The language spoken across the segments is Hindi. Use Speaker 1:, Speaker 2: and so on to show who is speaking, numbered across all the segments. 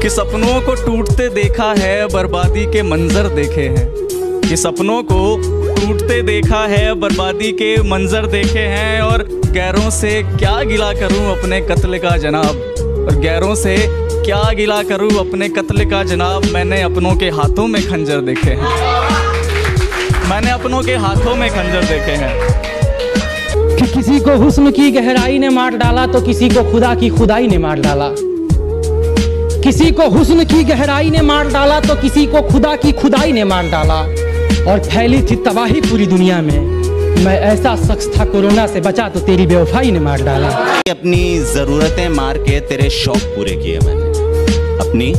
Speaker 1: कि सपनों को टूटते देखा है, बर्बादी के मंजर देखे हैं। कि सपनों को टूटते देखा है, बर्बादी के मंजर देखे हैं। और गैरों से क्या गिला करूं अपने कत्ल का जनाब, और गैरों से क्या गिला करूं अपने कत्ल का जनाब। मैंने अपनों के हाथों में खंजर देखे हैं, मैंने अपनों के हाथों में खंजर देखे हैं।
Speaker 2: कि किसी को हुस्न की गहराई ने मार डाला तो किसी को खुदा की खुदाई ने मार डाला। किसी को हुस्न की गहराई ने मार डाला तो किसी को खुदा की खुदाई ने मार डाला। और फैली थी तबाही पूरी दुनिया में, मैं ऐसा शख्स था कोरोना से बचा तो तेरी बेवफाई ने मार डाला।
Speaker 3: अपनी जरूरतें मार के तेरे शौक पूरे किए मैंने, अपनी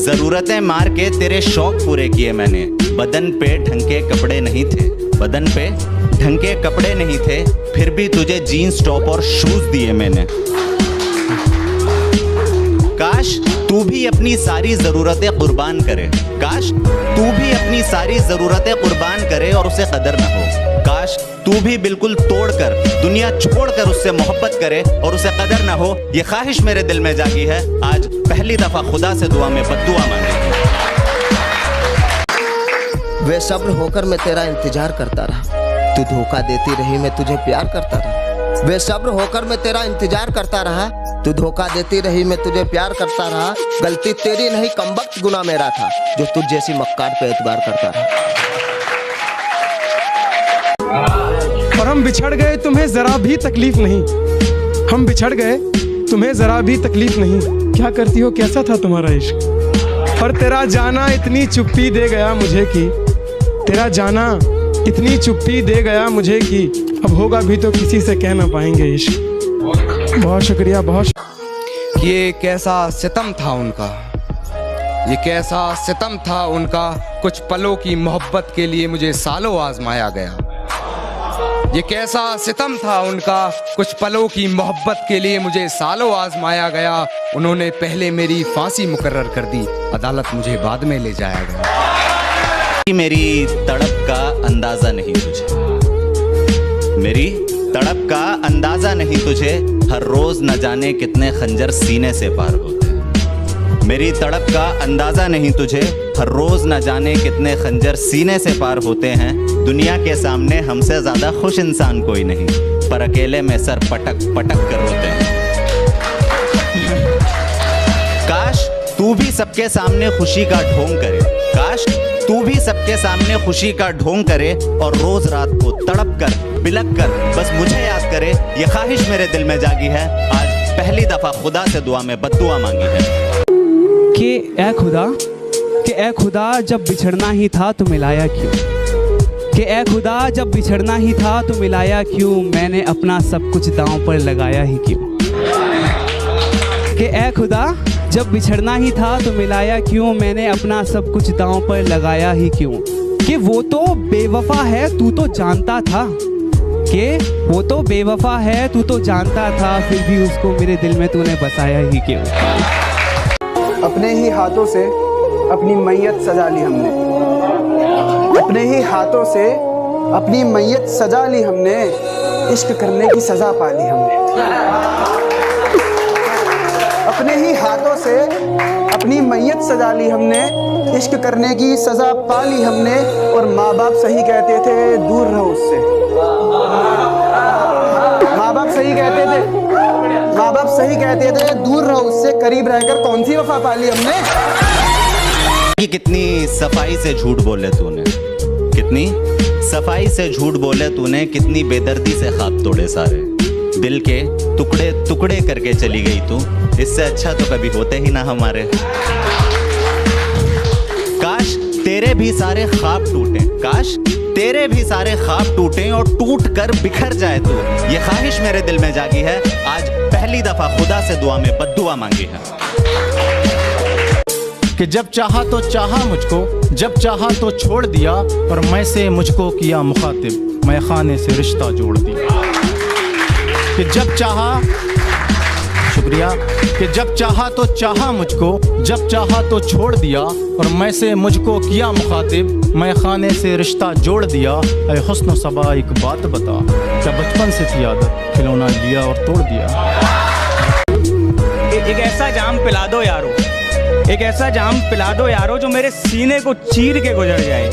Speaker 3: जरूरतें मार के तेरे शौक पूरे किए मैंने। बदन पे ढंग के कपड़े नहीं थे, बदन पे ढंग के कपड़े नहीं थे, फिर भी तुझे जीन्स टॉप और शूज दिए मैंने। काश तू भी अपनी सारी जरूरतें कुर्बान करे, काश तू भी अपनी सारी जरूरतें कुर्बान करे और उसे कदर न हो। काश तू भी बिल्कुल तोड़कर दुनिया छोड़कर उससे मोहब्बत करे और उसे कदर न हो। ये ख्वाहिश मेरे दिल में जागी है, आज पहली दफा खुदा से दुआ में बद्दुआ मांगी।
Speaker 4: बेसब्र होकर मैं तेरा इंतजार करता रहा, तू धोखा देती रही, मैं तुझे प्यार करता रहा। बेसब्र होकर मैं तेरा इंतजार करता रहा, तू धोखा देती रही, मैं तुझे प्यार करता रहा। गलती तेरी नहीं कमबख्त गुनाह मेरा था, जो तुझ जैसी मक्कार पे एतबार करता रहा।
Speaker 5: और हम बिछड़ गए तुम्हें जरा भी तकलीफ नहीं, हम बिछड़ गए तुम्हें जरा भी तकलीफ नहीं। क्या करती हो, कैसा था तुम्हारा इश्क। और तेरा जाना इतनी चुप्पी दे गया मुझे कि, तेरा जाना इतनी चुप्पी दे गया मुझे कि अब होगा भी तो किसी से कह ना पाएंगे इश्क। बहुत शुक्रिया, बहुत।
Speaker 6: ये कैसा सितम था उनका, ये कैसा सितम था उनका, कुछ पलों की मोहब्बत के लिए मुझे सालों आजमाया गया। ये कैसा सितम था उनका, कुछ पलों की मोहब्बत के लिए मुझे सालों आजमाया गया। उन्होंने पहले मेरी फांसी मुकर्रर कर दी, अदालत मुझे बाद में ले जाया गया।
Speaker 3: मेरी तड़प का अंदाजा नहीं तुझे, मेरी तड़प का अंदाजा नहीं तुझे, हर रोज न जाने कितने खंजर सीने से पार होते हैं। मेरी तड़प का अंदाजा नहीं तुझे, हर रोज न जाने कितने खंजर सीने से पार होते हैं। दुनिया के सामने हमसे ज्यादा खुश इंसान कोई नहीं, पर अकेले में सर पटक पटक कर रोते हैं। काश तू भी सबके सामने खुशी का ढोंग करे, काश तू भी सबके सामने खुशी का ढोंग करे और रोज रात को तड़प कर बिलक कर बस मुझे याद करे। ये ख्वाहिश मेरे दिल में जागी है, आज पहली दफा खुदा से दुआ में बद्दुआ मांगी है।
Speaker 7: कि ए खुदा जब बिछड़ना ही था तो मिलाया क्यों, कि ए खुदा जब बिछड़ना ही था तो मिलाया क्यों, मैंने अपना सब कुछ दांव पर लगाया ही क्यों। कि ए खुदा जब बिछड़ना ही था तो मिलाया क्यों, मैंने अपना सब कुछ दांव पर लगाया ही क्यों। कि वो तो बेवफा है तू तो जानता था, कि वो तो बेवफा है तू तो जानता था, फिर भी उसको मेरे दिल में तूने बसाया ही क्यों।
Speaker 8: अपने ही हाथों से अपनी मैयत सजा ली हमने, अपने ही हाथों से अपनी मैयत सजा ली हमने, इश्क करने की सजा पा ली हमने। अपने ही हाथों से अपनी मैयत सजा ली हमने, इश्क करने की सजा पा ली हमने। और माँ बाप सही कहते थे दूर रहो उससे, माँ बाप सही कहते थे, माँ बाप सही कहते थे दूर रहो उससे, करीब रहकर कौन सी वफा पा ली हमने।
Speaker 3: कितनी सफाई से झूठ बोले तूने, कितनी सफाई से झूठ बोले तूने, कितनी बेदर्दी से ख्वाब तोड़े सारे, दिल के टुकड़े टुकड़े करके चली गई तू। इससे अच्छा तो कभी होते ही ना हमारे। काश तेरे भी सारे ख्वाब टूटे, काश तेरे भी सारे ख्वाब टूटे और टूट कर बिखर जाए तू। ये ख्वाहिश मेरे दिल में जागी है, आज पहली दफा खुदा से दुआ में बद्दुआ मांगी है।
Speaker 9: कि जब चाहा तो चाहा मुझको, जब चाहा तो छोड़ दिया, और मैं से मुझको किया मुखातिब, मैं खाने से रिश्ता जोड़ दिया। कि जब चाहा, शुक्रिया, कि जब चाहा तो चाहा मुझको, जब चाहा तो छोड़ दिया, और मैं से मुझको किया मुखातिब, मैं खाने से रिश्ता जोड़ दिया। ऐ हुस्न सबा एक बात बता, क्या बचपन से थी आदत, खिलौना लिया और तोड़ दिया।
Speaker 1: एक ऐसा जाम पिला दो यारो,
Speaker 7: एक ऐसा जाम पिला दो यारो जो मेरे सीने को चीर के गुजर जाए।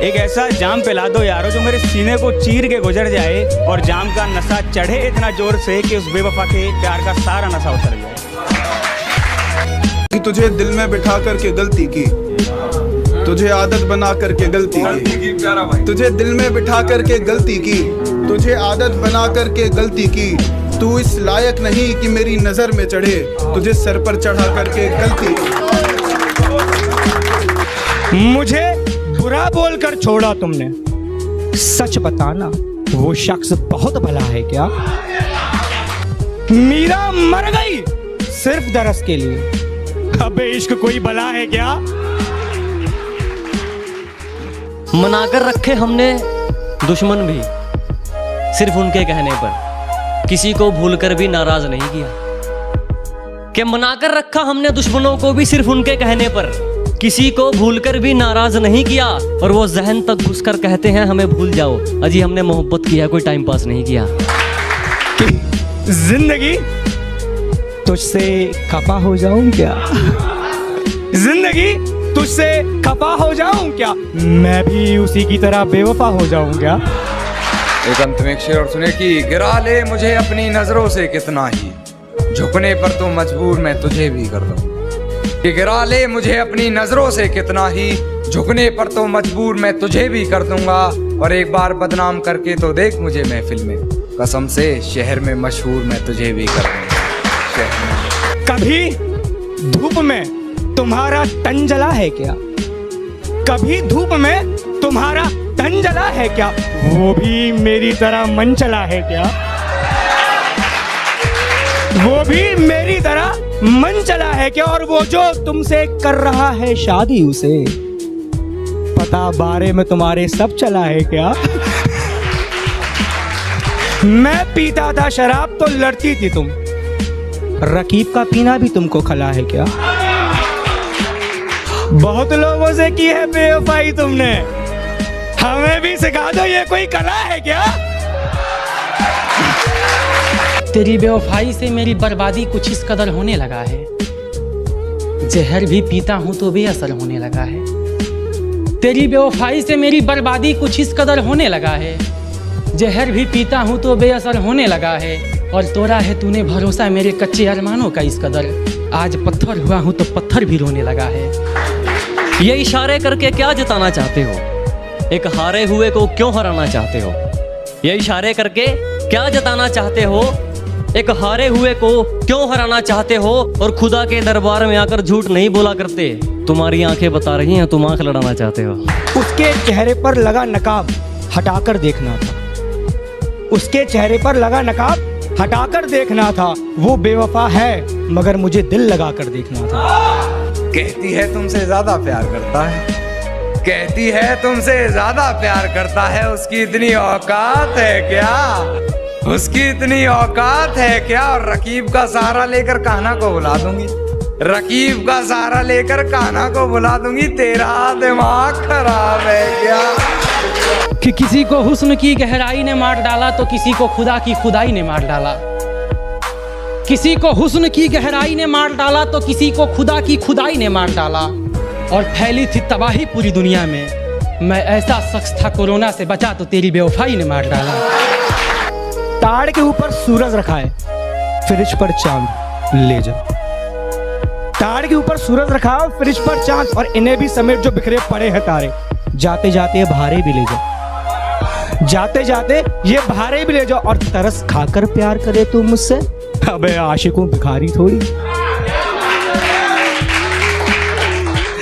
Speaker 7: एक ऐसा जाम पिला दो यारो जो मेरे सीने को चीर के गुजर जाए, और जाम का नशा चढ़े इतना जोर से कि उस बेवफा के प्यार का सारा नशा उतर जाए।
Speaker 8: कि तुझे दिल में बिठा करके गलती की, तुझे आदत बना करके गलती की, तुझे दिल में बिठा करके गलती की, तुझे आदत बना करके गलती की। तू इस लायक नहीं कि मेरी नजर में चढ़े, तुझे सर पर चढ़ा करके गलती की।
Speaker 2: मुझे बुरा बोलकर छोड़ा तुमने, सच बताना वो शख्स बहुत भला है क्या? मीरा मर गई सिर्फ दरस के लिए, अबे इश्क कोई भला है क्या?
Speaker 10: मनाकर रखे हमने दुश्मन भी सिर्फ उनके कहने पर, किसी को भूलकर भी नाराज नहीं किया। कि मनाकर रखा हमने दुश्मनों को भी सिर्फ उनके कहने पर, किसी को भूलकर भी नाराज नहीं किया। और वो जहन तक घुसकर कहते हैं हमें भूल जाओ, अजी हमने मोहब्बत किया, कोई टाइम पास नहीं किया।
Speaker 2: जिंदगी तुझसे खफा हो जाऊं क्या? जिंदगी तुझसे खफा हो जाऊं क्या? मैं भी उसी की तरह बेवफा हो जाऊं क्या?
Speaker 6: एक अंत में एक शेर और सुने कि गिरा ले मुझे अपनी नजरों से कितना ही, झुकने पर तो मजबूर मैं तुझे भी कर दूं। कि गिरा ले मुझे अपनी नजरों से कितना ही, झुकने पर तो मजबूर मैं तुझे भी कर दूंगा। और एक बार बदनाम करके तो देख मुझे महफिल में, कसम से शहर में मशहूर मैं तुझे भी कर दूंगा।
Speaker 2: कभी धूप में तुम्हारा तन जला है क्या? कभी धूप में तुम्हारा तन जला है क्या? वो भी मेरी तरह मन चला है क्या? वो भी मेरी तरह मन चला है क्या? और वो जो तुमसे कर रहा है शादी, उसे पता बारे में तुम्हारे सब चला है क्या? मैं पीता था शराब तो लड़ती थी तुम, रकीब का पीना भी तुमको खला है क्या? बहुत लोगों से की है बेवफाई तुमने, हमें भी सिखा दो ये कोई कला है क्या? तेरी बेवफाई से मेरी बर्बादी कुछ इस कदर होने लगा है, जहर भी पीता हूं तो बेअसर होने लगा है। तेरी बेवफाई से मेरी बर्बादी कुछ इस कदर होने लगा है, जहर भी पीता हूं तो बेअसर होने लगा है। और तोड़ा है तूने भरोसा मेरे कच्चे अरमानों का इस कदर, आज पत्थर हुआ हूं तो पत्थर भी रोने लगा है।
Speaker 10: ये इशारे करके क्या जताना चाहते हो? एक हारे हुए को क्यों हराना चाहते हो? ये इशारे करके क्या जताना चाहते हो? एक हारे हुए को क्यों हराना चाहते हो? और खुदा के दरबार में आकर झूठ नहीं बोला करते, तुम्हारी आंखें बता रही हैं तुम आंख लड़ाना चाहते हो।
Speaker 2: उसके चेहरे पर लगा नकाब हटाकर देखना था, उसके चेहरे पर लगा नकाब हटाकर देखना था। वो बेवफा है मगर मुझे दिल लगाकर देखना था।
Speaker 6: कहती है तुमसे ज्यादा प्यार करता है, कहती है तुमसे ज्यादा प्यार करता है, उसकी इतनी औकात है क्या? उसकी इतनी औकात है क्या? और रकीब का सहारा लेकर कान्हा को बुला दूंगी, रकीब का सहारा लेकर कान्हा को बुला दूंगी। तेरा दिमाग खराब है क्या?
Speaker 2: कि किसी को हुस्न की गहराई ने मार डाला तो किसी को खुदा की खुदाई ने मार डाला। किसी को हुस्न की गहराई ने मार डाला तो किसी को खुदा की खुदाई ने मार डाला। और फैली थी तबाही पूरी दुनिया में, मैं ऐसा शख्स था कोरोना से बचा तो तेरी बेवफाई ने मार डाला। ताड़ के ऊपर सूरज रखा है, फ्रिज पर चांद ले जा। ताड़ के ऊपर सूरज रखा है, फ्रिज पर चांद, और इन्हें भी समेट जो बिखरे पड़े हैं तारे। जाते जाते ये भारे भी ले जा, जाते जाते ये भारे भी ले जाओ। और तरस खाकर प्यार करे तू मुझसे, अबे आशिकों भिखारी थोड़ी।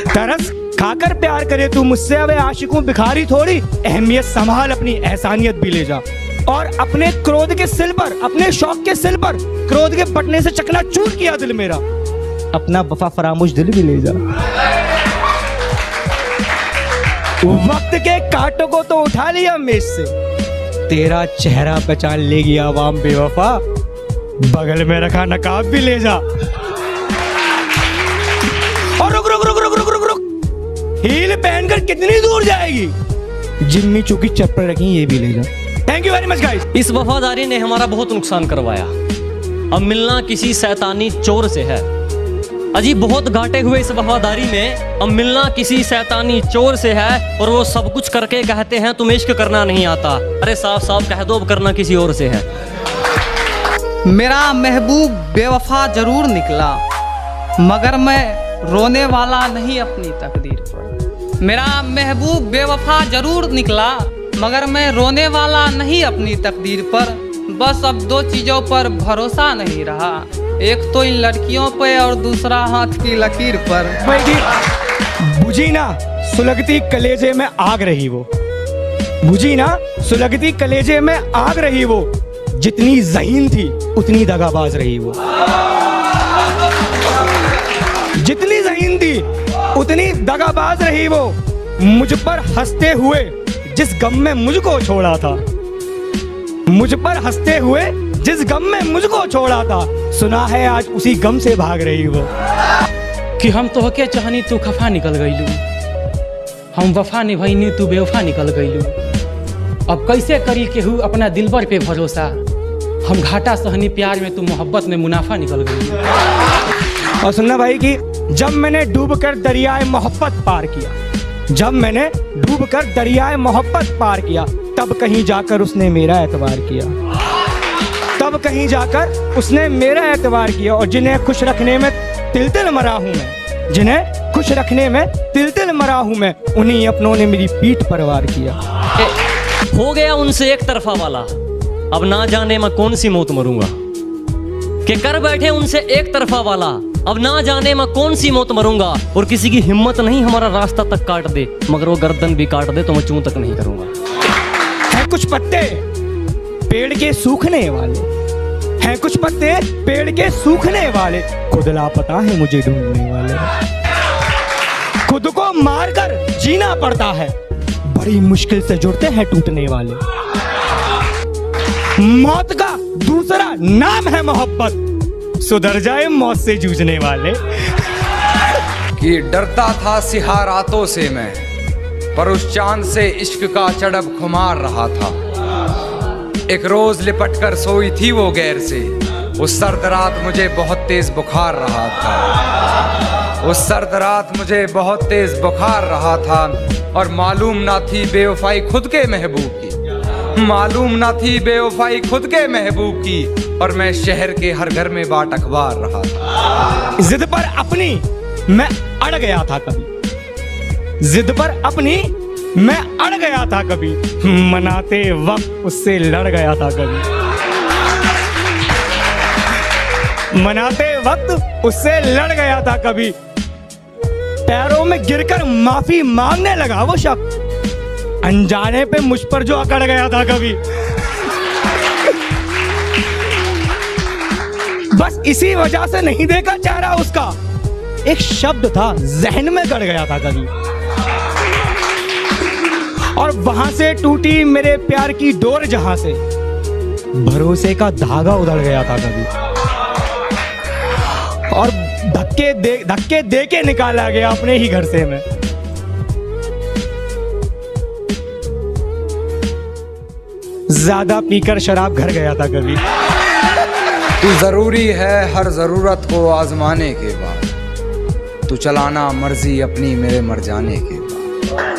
Speaker 2: तरस खाकर प्यार करे तू मुझसे, अबे आशिकों भिखारी थोड़ी। अहमियत संभाल अपनी, एहसानियत भी ले जा। और अपने क्रोध के सिल पर, अपने शौक के सिल पर क्रोध के पटने से चकनाचूर किया दिल मेरा, अपना वफा फरामोश दिल भी ले जा। वक्त के कांटों को तो उठा लिया मेज से, तेरा चेहरा पहचान लेगी आवाम बेवफा, बगल में रखा नकाब भी ले जा। और रुक रुक रुक रुक रुक रुक रुक, हील पहनकर कितनी दूर जाएगी? जिम्मी चुकी चप्पल रखी ये भी ले जा। Thank you very much guys.
Speaker 10: इस वफादारी ने हमारा बहुत नुकसान करवाया। अब मिलना किसी शैतानी चोर से है, अजी बहुत घाटे हुए इस वफादारी में, अब मिलना किसी शैतानी चोर से है और वो सब कुछ करके कहते हैं तुम्हें इश्क करना नहीं आता। अरे साफ साफ कह दो अब करना किसी और से है।
Speaker 11: मेरा महबूब बेवफा जरूर निकला, मगर मैं रोने वाला नहीं अपनी तकदीर पर। मेरा महबूब बेवफा जरूर निकला, मगर मैं रोने वाला नहीं अपनी तकदीर पर। बस अब दो चीज़ों पर भरोसा नहीं रहा, एक तो इन लड़कियों पे और दूसरा हाथ की लकीर पर।
Speaker 5: बुझी ना सुलगती कलेजे में आग रही वो, बुझी ना सुलगती कलेजे में आग रही वो, जितनी ज़हीन थी उतनी दगाबाज रही वो। जितनी ज़हीन थी उतनी दगाबाज रही वो, मुझ पर हंसते हुए जिस गम में मुझको छोड़ा था, मुझ पर हंसते हुए जिस गम में मुझको छोड़ा था, सुना है आज उसी गम से भाग रही वो।
Speaker 2: कि हम तो होके चाहनी तू खफा निकल गईलू, हम वफा निभैनी तू बेवफा निकल गईलू। अब कैसे करी केहू अपना दिलबर पे भरोसा, हम घाटा सहनी प्यार में तू मोहब्बत में मुनाफा निकल गई।
Speaker 5: और सुनना भाई कि जब मैंने डूबकर दरियाए मोहब्बत पार किया, जब मैंने डूबकर दरियाए मोहब्बत पार किया, तब कहीं जाकर उसने मेरा एतबार किया, तब कहीं जाकर उसने मेरा एतबार किया। और जिन्हें खुश रखने में तिल तिल मरा हूँ मैं, जिन्हें खुश रखने में तिल तिल मरा हूँ मैं, उन्हीं अपनों ने मेरी पीठ पर वार किया।
Speaker 10: हो गया उनसे एक तरफा वाला, अब ना जाने मैं कौन सी मौत मरूंगा। कि कर बैठे उनसे एक तरफा वाला, अब ना जाने मैं कौन सी मौत मरूंगा। और किसी की हिम्मत नहीं हमारा रास्ता तक काट दे, मगर वो गर्दन भी काट दे तो मैं चूं तक नहीं करूंगा।
Speaker 5: है कुछ पत्ते पेड़ के सूखने वाले, हैं कुछ पत्ते पेड़ के सूखने वाले, खुद लापता है मुझे ढूंढने वाले। खुद को मारकर जीना पड़ता है, बड़ी मुश्किल से जुड़ते हैं टूटने वाले। मौत का दूसरा नाम है मोहब्बत, सुधर जाए मौत से जूझने वाले।
Speaker 6: कि डरता था सिहा रातों से मैं, पर उस चांद से इश्क का चढ़ब खुमार रहा था। एक रोज लिपट कर सोई थी वो गैर से, उस सर्द रात मुझे बहुत तेज बुखार रहा था। उस सर्द रात मुझे बहुत तेज बुखार रहा था, और मालूम ना थी बेवफाई खुद के महबूब की, मालूम ना थी बेवफाई खुद के महबूब की। और मैं शहर के हर घर में बाट अखबार रहा था।
Speaker 5: जिद पर अपनी मैं अड़ गया था कभी, जिद पर अपनी मैं अड़ गया था कभी, मनाते वक्त उससे लड़ गया था कभी, मनाते वक्त उससे लड़ गया था कभी। पैरों में गिरकर माफी मांगने लगा वो शख्स, अनजाने पे मुझ पर जो अकड़ गया था कभी। बस इसी वजह से नहीं देखा चेहरा उसका, एक शब्द था जहन में गड़ गया था कभी। और वहां से टूटी मेरे प्यार की डोर, जहां से भरोसे का धागा उधड़ गया था कभी। और धक्के दे के निकाला गया अपने ही घर से मैं। ज्यादा पीकर शराब घर गया था कभी।
Speaker 6: तू जरूरी है हर जरूरत को आजमाने के बाद, तू चलाना मर्जी अपनी मेरे मर जाने के बाद।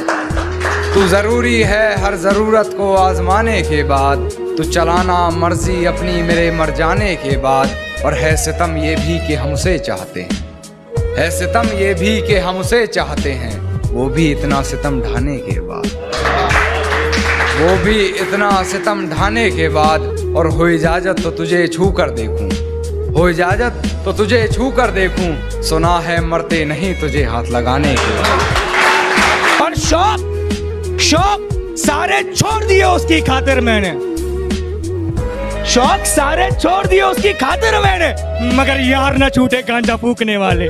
Speaker 6: तू जरूरी है हर जरूरत को आजमाने के बाद, तू चलाना मर्जी अपनी मेरे मर जाने के बाद। और है सितम ये भी कि हम उसे चाहते हैं, है सितम ये भी कि हम उसे चाहते हैं, वो भी इतना सितम ढाने के बाद, वो भी इतना सितम ढाने के बाद। और हो इजाजत तो तुझे छू कर देखूं, हो इजाजत तो तुझे छू कर देखूं, सुना है मरते नहीं तुझे हाथ लगाने के बाद।
Speaker 5: और शौक सारे छोड़ दिए उसकी खातिर मैंने, शौक सारे छोड़ दिए उसकी खातिर मैंने, मगर यार न छूटे गांजा फूकने वाले।